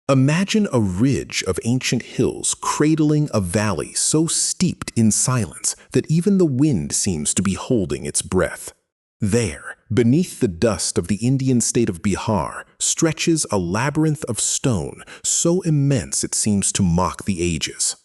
Imagine a ridge of ancient hills cradling a valley so steeped in silence that even the wind seems to be holding its breath. There, beneath the dust of the Indian state of Bihar, stretches a labyrinth of stone so immense it seems to mock the ages.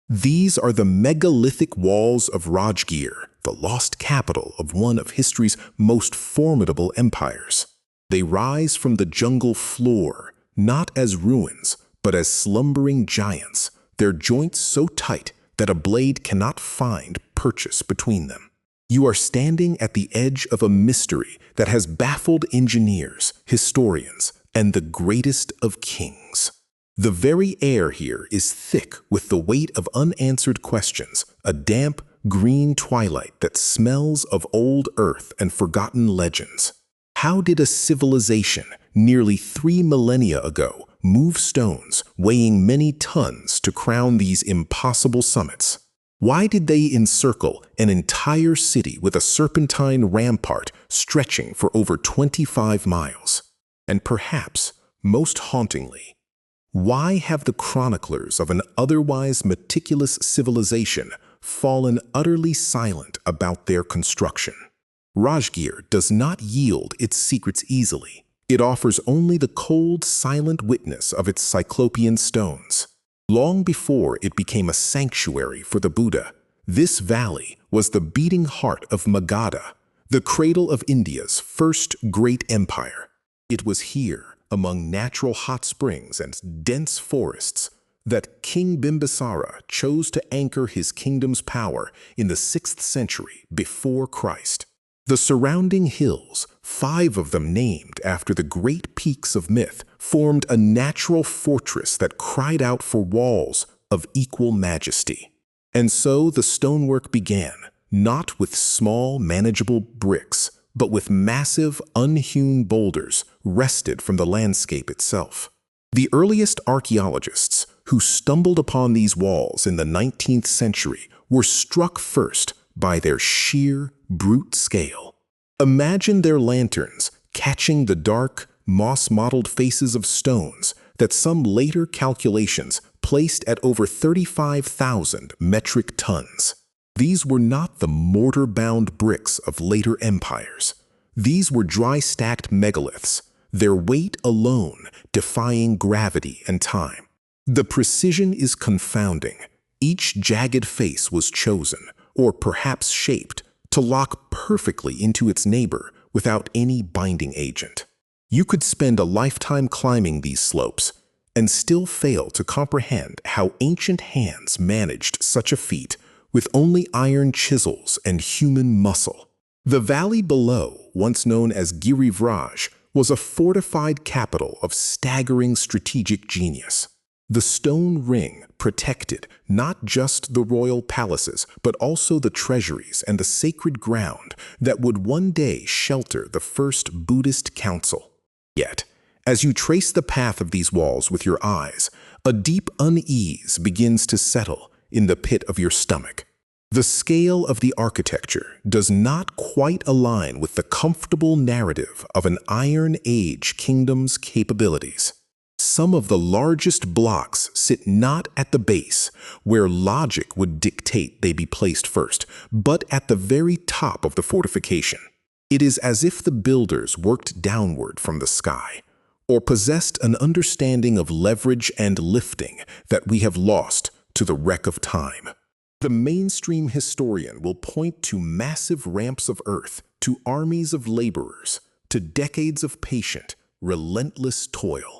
These are the megalithic walls of Rajgir, the lost capital of one of history's most formidable empires. They rise from the jungle floor, not as ruins, but as slumbering giants, their joints so tight that a blade cannot find purchase between them. You are standing at the edge of a mystery that has baffled engineers, historians, and the greatest of kings. The very air here is thick with the weight of unanswered questions, a damp, green twilight that smells of old earth and forgotten legends. How did a civilization nearly 3 millennia ago move stones weighing many tons to crown these impossible summits? Why did they encircle an entire city with a serpentine rampart stretching for over 25 miles? And perhaps, most hauntingly, why have the chroniclers of an otherwise meticulous civilization fallen utterly silent about their construction? Rajgir does not yield its secrets easily. It offers only the cold, silent witness of its cyclopean stones. Long before it became a sanctuary for the Buddha, this valley was the beating heart of Magadha, the cradle of India's first great empire. It was here, among natural hot springs and dense forests, that King Bimbisara chose to anchor his kingdom's power in the 6th century before Christ. The surrounding hills, 5 of them named after the great peaks of myth, formed a natural fortress that cried out for walls of equal majesty. And so the stonework began, not with small, manageable bricks, but with massive, unhewn boulders wrested from the landscape itself. The earliest archaeologists who stumbled upon these walls in the 19th century were struck first by their sheer, brute scale. Imagine their lanterns catching the dark, moss-mottled faces of stones that some later calculations placed at over 35,000 metric tons. These were not the mortar-bound bricks of later empires. These were dry-stacked megaliths, their weight alone defying gravity and time. The precision is confounding. Each jagged face was chosen, or perhaps shaped, to lock perfectly into its neighbor without any binding agent. You could spend a lifetime climbing these slopes and still fail to comprehend how ancient hands managed such a feat with only iron chisels and human muscle. The valley below, once known as Girivraj, was a fortified capital of staggering strategic genius. The stone ring protected not just the royal palaces, but also the treasuries and the sacred ground that would one day shelter the first Buddhist council. Yet, as you trace the path of these walls with your eyes, a deep unease begins to settle in the pit of your stomach. The scale of the architecture does not quite align with the comfortable narrative of an Iron Age kingdom's capabilities. Some of the largest blocks sit not at the base, where logic would dictate they be placed first, but at the very top of the fortification. It is as if the builders worked downward from the sky, or possessed an understanding of leverage and lifting that we have lost to the wreck of time. The mainstream historian will point to massive ramps of earth, to armies of laborers, to decades of patient, relentless toil.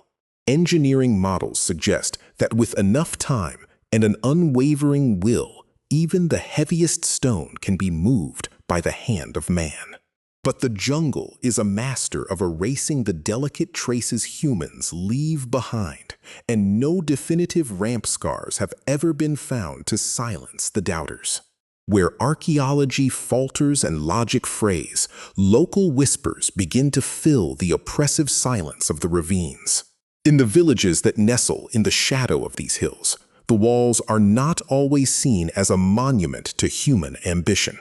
Engineering models suggest that with enough time and an unwavering will, even the heaviest stone can be moved by the hand of man. But the jungle is a master of erasing the delicate traces humans leave behind, and no definitive ramp scars have ever been found to silence the doubters. Where archaeology falters and logic frays, local whispers begin to fill the oppressive silence of the ravines. In the villages that nestle in the shadow of these hills, the walls are not always seen as a monument to human ambition.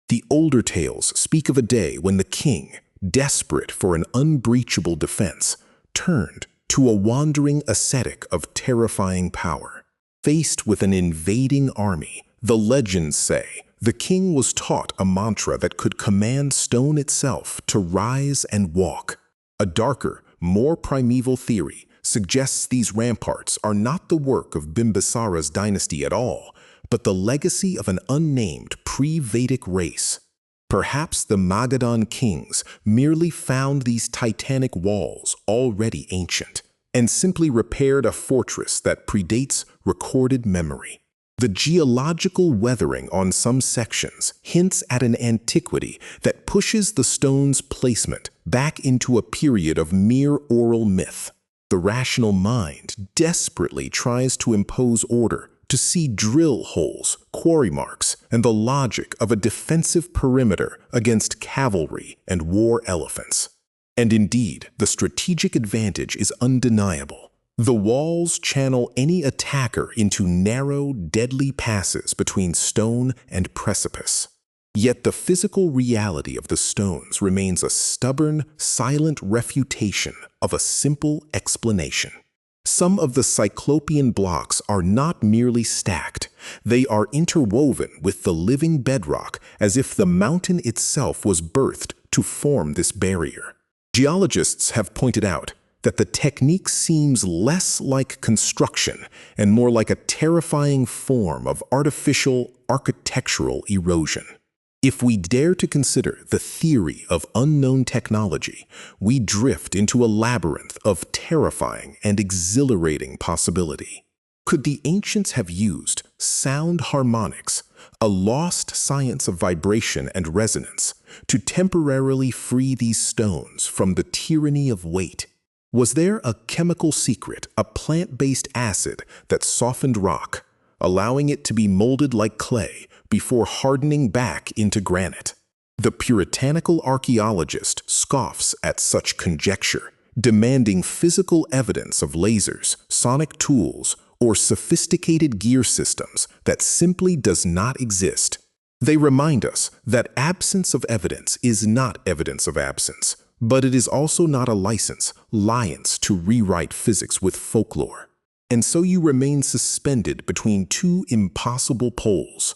The older tales speak of a day when the king, desperate for an unbreachable defense, turned to a wandering ascetic of terrifying power. Faced with an invading army, the legends say the king was taught a mantra that could command stone itself to rise and walk. A darker, more primeval theory suggests these ramparts are not the work of Bimbisara's dynasty at all, but the legacy of an unnamed pre-Vedic race. Perhaps the Magadhan kings merely found these titanic walls already ancient and simply repaired a fortress that predates recorded memory. The geological weathering on some sections hints at an antiquity that pushes the stone's placement back into a period of mere oral myth. The rational mind desperately tries to impose order, to see drill holes, quarry marks, and the logic of a defensive perimeter against cavalry and war elephants. And indeed, the strategic advantage is undeniable. The walls channel any attacker into narrow, deadly passes between stone and precipice. Yet the physical reality of the stones remains a stubborn, silent refutation of a simple explanation. Some of the cyclopean blocks are not merely stacked, they are interwoven with the living bedrock as if the mountain itself was birthed to form this barrier. Geologists have pointed out that the technique seems less like construction and more like a terrifying form of artificial architectural erosion. If we dare to consider the theory of unknown technology, we drift into a labyrinth of terrifying and exhilarating possibility. Could the ancients have used sound harmonics, a lost science of vibration and resonance, to temporarily free these stones from the tyranny of weight? Was there a chemical secret, a plant-based acid that softened rock, allowing it to be molded like clay before hardening back into granite? The puritanical archaeologist scoffs at such conjecture, demanding physical evidence of lasers, sonic tools, or sophisticated gear systems that simply does not exist. They remind us that absence of evidence is not evidence of absence, but it is also not a license to rewrite physics with folklore. And so you remain suspended between two impossible poles,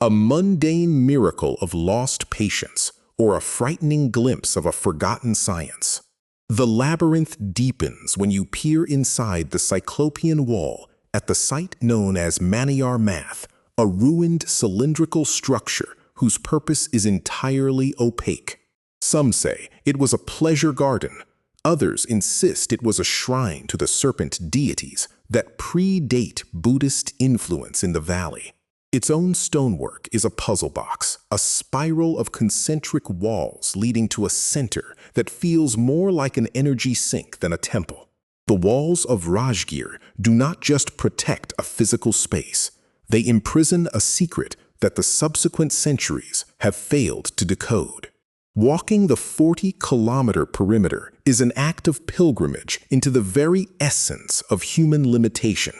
a mundane miracle of lost patience or a frightening glimpse of a forgotten science. The labyrinth deepens when you peer inside the cyclopean wall at the site known as Maniyar Math, a ruined cylindrical structure whose purpose is entirely opaque. Some say it was a pleasure garden. Others insist it was a shrine to the serpent deities that predate Buddhist influence in the valley. Its own stonework is a puzzle box, a spiral of concentric walls leading to a center that feels more like an energy sink than a temple. The walls of Rajgir do not just protect a physical space, they imprison a secret that the subsequent centuries have failed to decode. Walking the 40-kilometer perimeter is an act of pilgrimage into the very essence of human limitation.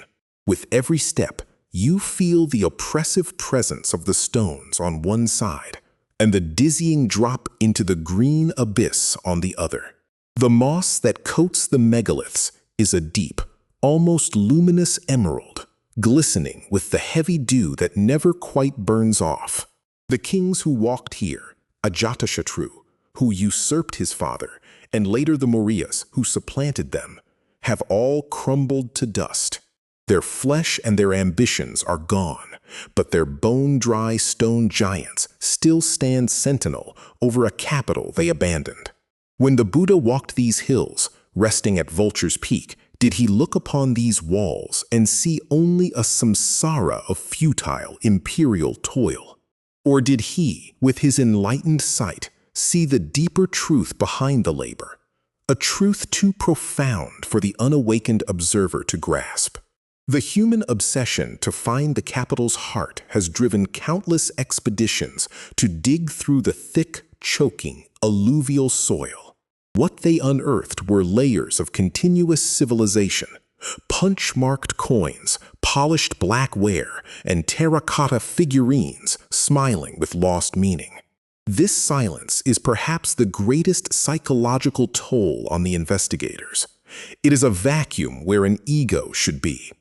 With every step, you feel the oppressive presence of the stones on one side and the dizzying drop into the green abyss on the other. The moss that coats the megaliths is a deep, almost luminous emerald, glistening with the heavy dew that never quite burns off. The kings who walked here, Ajatashatru, who usurped his father, and later the Mauryas, who supplanted them, have all crumbled to dust. Their flesh and their ambitions are gone, but their bone-dry stone giants still stand sentinel over a capital they abandoned. When the Buddha walked these hills, resting at Vulture's Peak, did he look upon these walls and see only a samsara of futile imperial toil? Or did he, with his enlightened sight, see the deeper truth behind the labor, a truth too profound for the unawakened observer to grasp? The human obsession to find the capital's heart has driven countless expeditions to dig through the thick, choking, alluvial soil. What they unearthed were layers of continuous civilization, punch-marked coins, polished black ware, and terracotta figurines smiling with lost meaning. This silence is perhaps the greatest psychological toll on the investigators. It is a vacuum where an ego should be.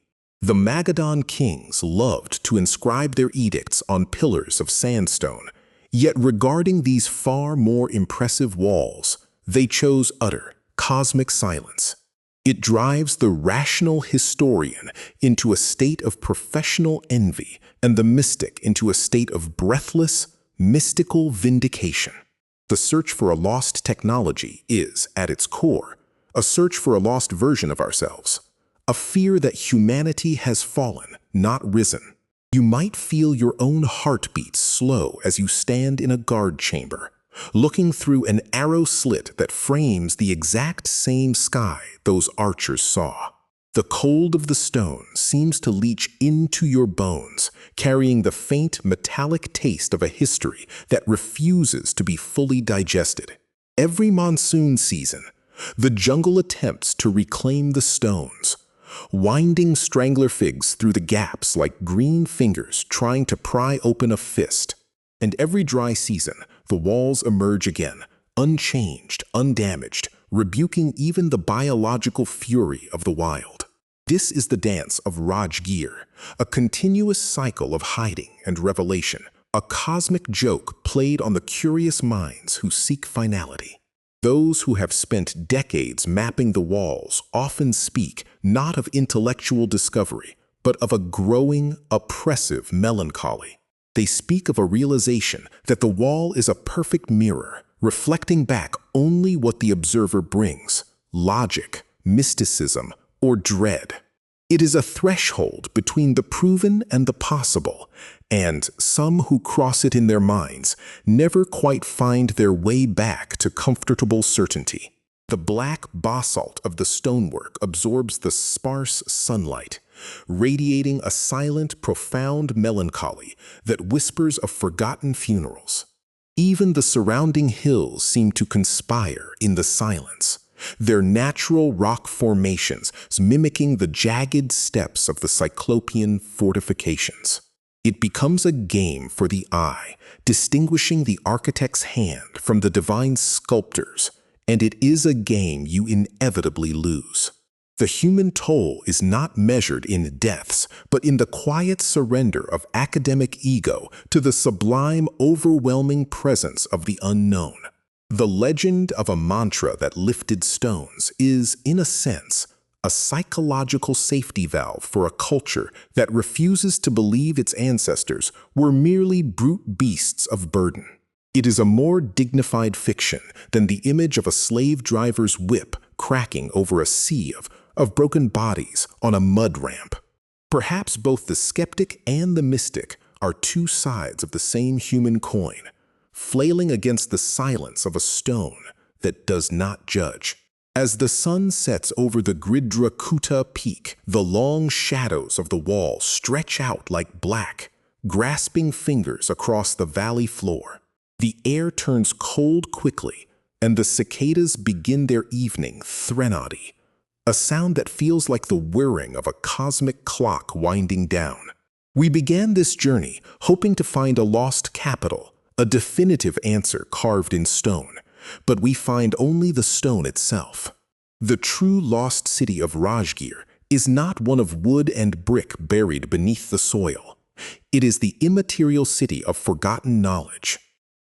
The Magadhan kings loved to inscribe their edicts on pillars of sandstone, yet regarding these far more impressive walls, they chose utter, cosmic silence. It drives the rational historian into a state of professional envy and the mystic into a state of breathless, mystical vindication. The search for a lost technology is, at its core, a search for a lost version of ourselves, a fear that humanity has fallen, not risen. You might feel your own heartbeat slow as you stand in a guard chamber, looking through an arrow slit that frames the exact same sky those archers saw. The cold of the stone seems to leach into your bones, carrying the faint metallic taste of a history that refuses to be fully digested. Every monsoon season, the jungle attempts to reclaim the stones, winding strangler figs through the gaps like green fingers trying to pry open a fist. And every dry season, the walls emerge again, unchanged, undamaged, rebuking even the biological fury of the wild. This is the dance of Rajgir, a continuous cycle of hiding and revelation, a cosmic joke played on the curious minds who seek finality. Those who have spent decades mapping the walls often speak not of intellectual discovery, but of a growing, oppressive melancholy. They speak of a realization that the wall is a perfect mirror, reflecting back only what the observer brings: logic, mysticism, or dread. It is a threshold between the proven and the possible, and some who cross it in their minds never quite find their way back to comfortable certainty. The black basalt of the stonework absorbs the sparse sunlight, radiating a silent, profound melancholy that whispers of forgotten funerals. Even the surrounding hills seem to conspire in the silence, their natural rock formations mimicking the jagged steps of the cyclopean fortifications. It becomes a game for the eye, distinguishing the architect's hand from the divine sculptor's, and it is a game you inevitably lose. The human toll is not measured in deaths, but in the quiet surrender of academic ego to the sublime, overwhelming presence of the unknown. The legend of a mantra that lifted stones is, in a sense, a psychological safety valve for a culture that refuses to believe its ancestors were merely brute beasts of burden. It is a more dignified fiction than the image of a slave driver's whip cracking over a sea of broken bodies on a mud ramp. Perhaps both the skeptic and the mystic are two sides of the same human coin, flailing against the silence of a stone that does not judge. As the sun sets over the Gridra peak, the long shadows of the wall stretch out like black, grasping fingers across the valley floor. The air turns cold quickly, and the cicadas begin their evening threnody, a sound that feels like the whirring of a cosmic clock winding down. We began this journey hoping to find a lost capital, a definitive answer carved in stone, but we find only the stone itself. The true lost city of Rajgir is not one of wood and brick buried beneath the soil. It is the immaterial city of forgotten knowledge.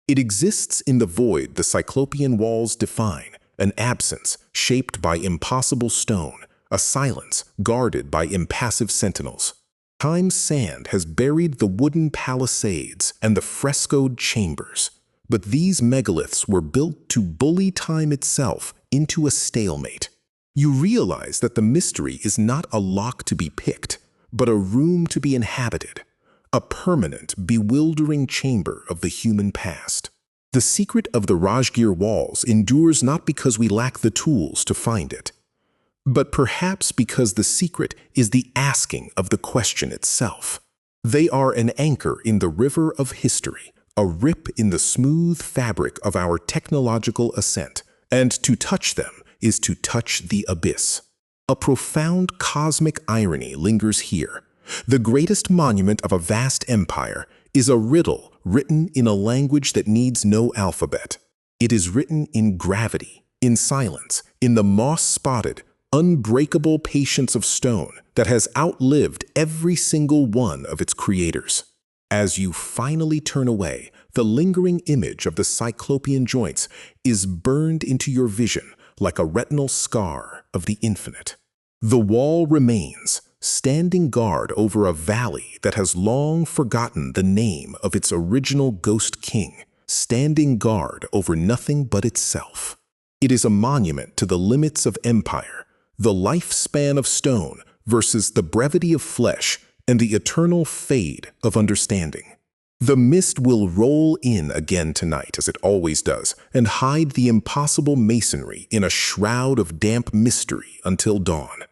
It exists in the void the cyclopean walls define, an absence shaped by impossible stone, a silence guarded by impassive sentinels. Time's sand has buried the wooden palisades and the frescoed chambers, but these megaliths were built to bully time itself into a stalemate. You realize that the mystery is not a lock to be picked, but a room to be inhabited, a permanent, bewildering chamber of the human past. The secret of the Rajgir walls endures not because we lack the tools to find it, but perhaps because the secret is the asking of the question itself. They are an anchor in the river of history, a rip in the smooth fabric of our technological ascent, and to touch them is to touch the abyss. A profound cosmic irony lingers here. The greatest monument of a vast empire is a riddle written in a language that needs no alphabet. It is written in gravity, in silence, in the moss-spotted, unbreakable patience of stone that has outlived every single one of its creators. As you finally turn away, the lingering image of the cyclopean joints is burned into your vision like a retinal scar of the infinite. The wall remains, standing guard over a valley that has long forgotten the name of its original ghost king, standing guard over nothing but itself. It is a monument to the limits of empire, the lifespan of stone versus the brevity of flesh, and the eternal fade of understanding. The mist will roll in again tonight, as it always does, and hide the impossible masonry in a shroud of damp mystery until dawn.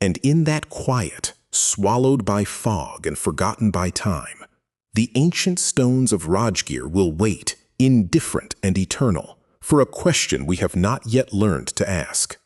And in that quiet, swallowed by fog and forgotten by time, the ancient stones of Rajgir will wait, indifferent and eternal, for a question we have not yet learned to ask.